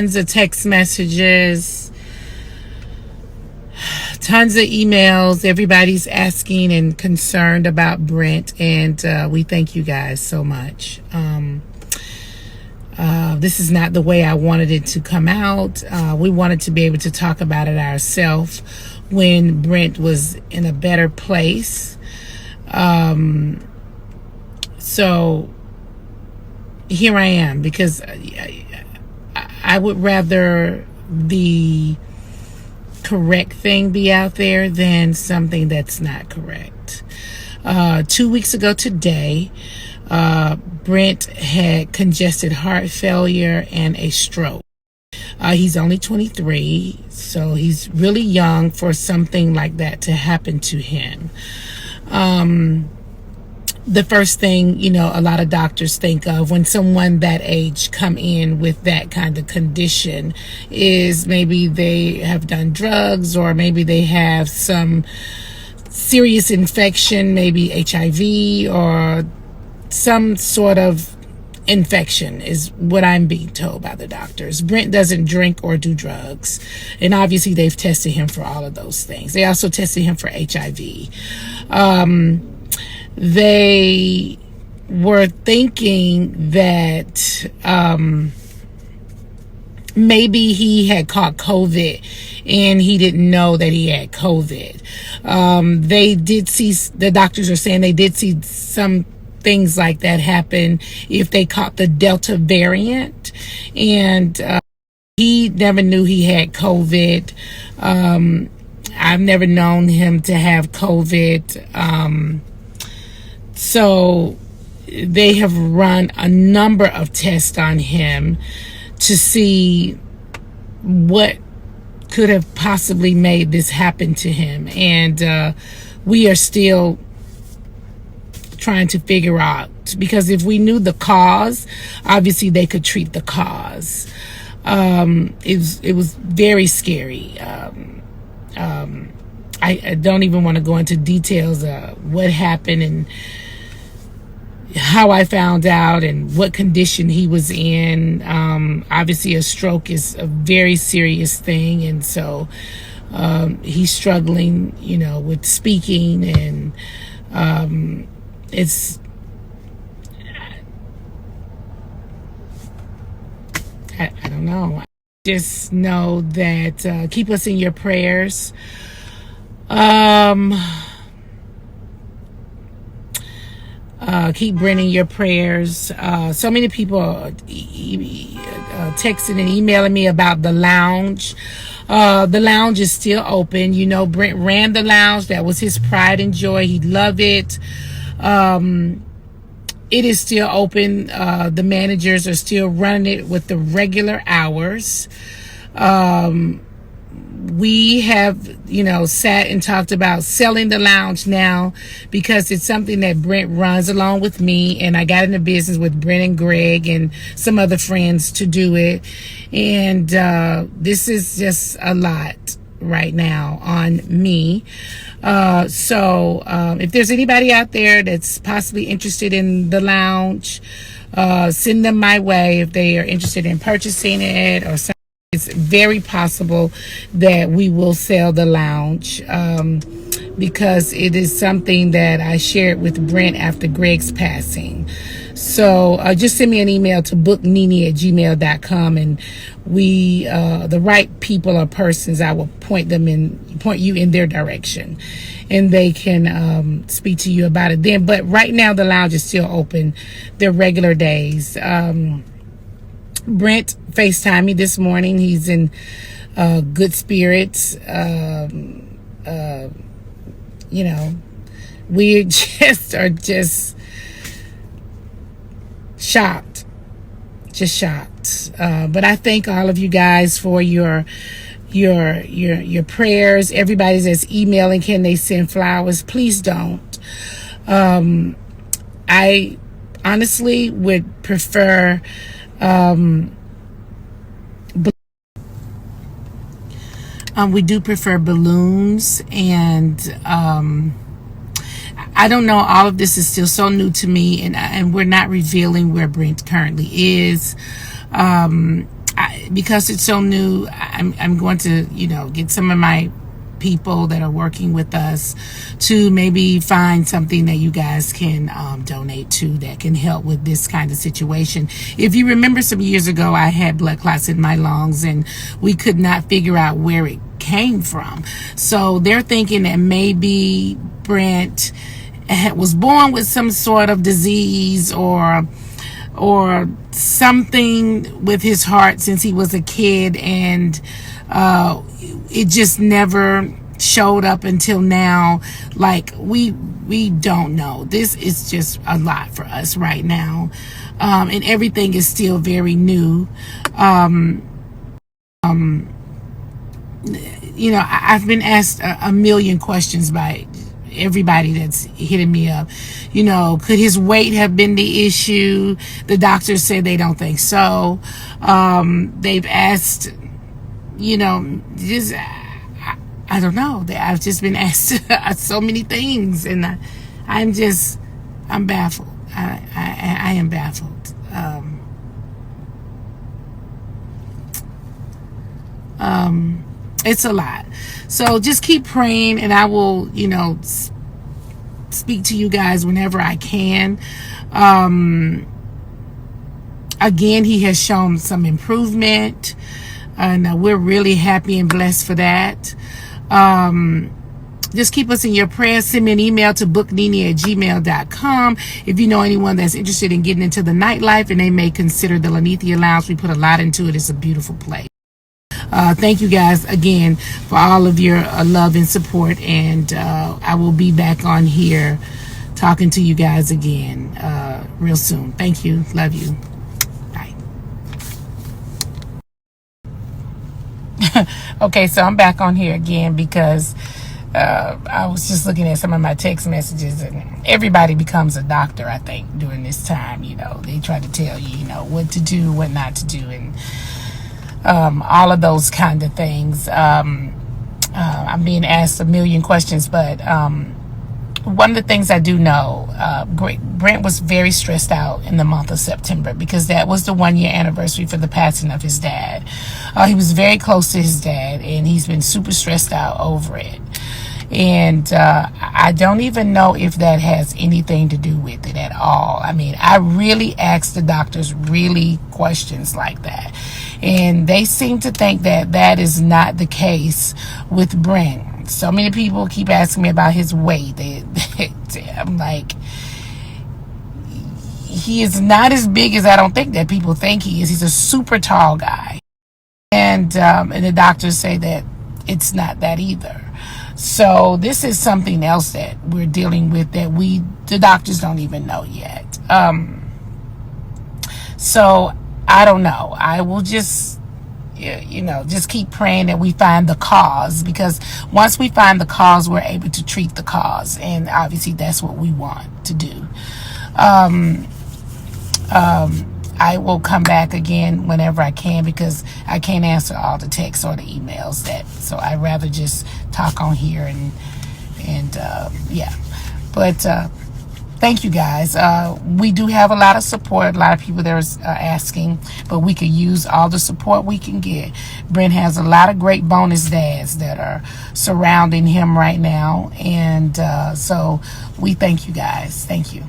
Tons of text messages, tons of emails. Everybody's asking and concerned about Brent, and we thank you guys so much. This is not the way I wanted it to come out. We wanted to be able to talk about it ourselves when Brent was in a better place. So here I am, because I would rather the correct thing be out there than something that's not correct. 2 weeks ago today, Brent had congested heart failure and a stroke. He's only 23, so he's really young for something like that to happen to him. The first thing, a lot of doctors think of when someone that age come in with that kind of condition is maybe they have done drugs, or maybe they have some serious infection, maybe HIV or some sort of infection, is what I'm being told by the doctors. Brent doesn't drink or do drugs, and obviously they've tested him for all of those things. They also tested him for HIV. They were thinking that maybe he had caught COVID and he didn't know that he had COVID. They did see, the doctors are saying they did see some things like that happen if they caught the Delta variant, and he never knew he had COVID. I've never known him to have COVID. So they have run a number of tests on him to see what could have possibly made this happen to him. And we are still trying to figure out, because if we knew the cause, obviously they could treat the cause. It was very scary. I don't even want to go into details of what happened and how I found out and what condition he was in. Obviously a stroke is a very serious thing, and so he's struggling, with speaking, and it's, I don't know. Just know that keep us in your prayers. Keep Brent in your prayers. So many people are texting and emailing me about the lounge. The lounge is still open. Brent ran the lounge. That was his pride and joy. He loved it. It is still open. The managers are still running it with the regular hours. We have, sat and talked about selling the lounge now, because it's something that Brent runs along with me, and I got into business with Brent and Greg and some other friends to do it. And this is just a lot right now on me. So if there's anybody out there that's possibly interested in the lounge, send them my way if they are interested in purchasing it or something. It's very possible that we will sell the lounge, because it is something that I shared with Brent after Greg's passing. So just send me an email to booknene@gmail.com, and we, the right people or persons, I will point you in their direction, and they can speak to you about it then. But right now the lounge is still open their regular days. Brent FaceTimed me this morning. He's in good spirits. We are just shocked. But I thank all of you guys for your prayers. Everybody that's emailing, can they send flowers? Please don't. I honestly would prefer we do prefer balloons, and I don't know, all of this is still so new to me, and we're not revealing where Brent currently is. because it's so new, I'm going to, get some of my people that are working with us to maybe find something that you guys can donate to that can help with this kind of situation. If you remember, some years ago I had blood clots in my lungs and we could not figure out where it came from. So they're thinking that maybe Brent was born with some sort of disease or something with his heart since he was a kid, and it just never showed up until now. Like, we don't know. This is just a lot for us right now, and everything is still very new. I've been asked a million questions by everybody that's hitting me up. Could his weight have been the issue? The doctors said they don't think so. They've asked, just I don't know. I've just been asked so many things, and I'm baffled. I am baffled. It's a lot. So just keep praying, and I will, speak to you guys whenever I can. Again, he has shown some improvement, and we're really happy and blessed for that. Just keep us in your prayers. Send me an email to booknene@gmail.com if you know anyone that's interested in getting into the nightlife and they may consider the Lanithia Lounge. We put a lot into it. It's a beautiful place. Thank you guys again for all of your love and support, and I will be back on here talking to you guys again real soon. Thank you. Love you. Bye. Okay, so I'm back on here again because I was just looking at some of my text messages, and everybody becomes a doctor, I think, during this time. They try to tell you, what to do, what not to do, and all of those kind of things. I'm being asked a million questions, but one of the things I do know, Brent was very stressed out in the month of September because that was the 1-year anniversary for the passing of his dad. He was very close to his dad, and he's been super stressed out over it. And I don't even know if that has anything to do with it at all. I mean, I really asked the doctors really questions like that, and they seem to think that that is not the case with Brent. So many people keep asking me about his weight. I'm like, he is not as big as I don't think that people think he is. He's a super tall guy, and the doctors say that it's not that either. So this is something else that we're dealing with that the doctors don't even know yet. So I don't know. I will just, just keep praying that we find the cause, because once we find the cause, we're able to treat the cause. And obviously that's what we want to do. I will come back again whenever I can, because I can't answer all the texts or the emails so I'd rather just talk on here and yeah. But thank you guys. We do have a lot of support, a lot of people that are asking, but we could use all the support we can get. Brent has a lot of great bonus dads that are surrounding him right now, and so we thank you guys. Thank you.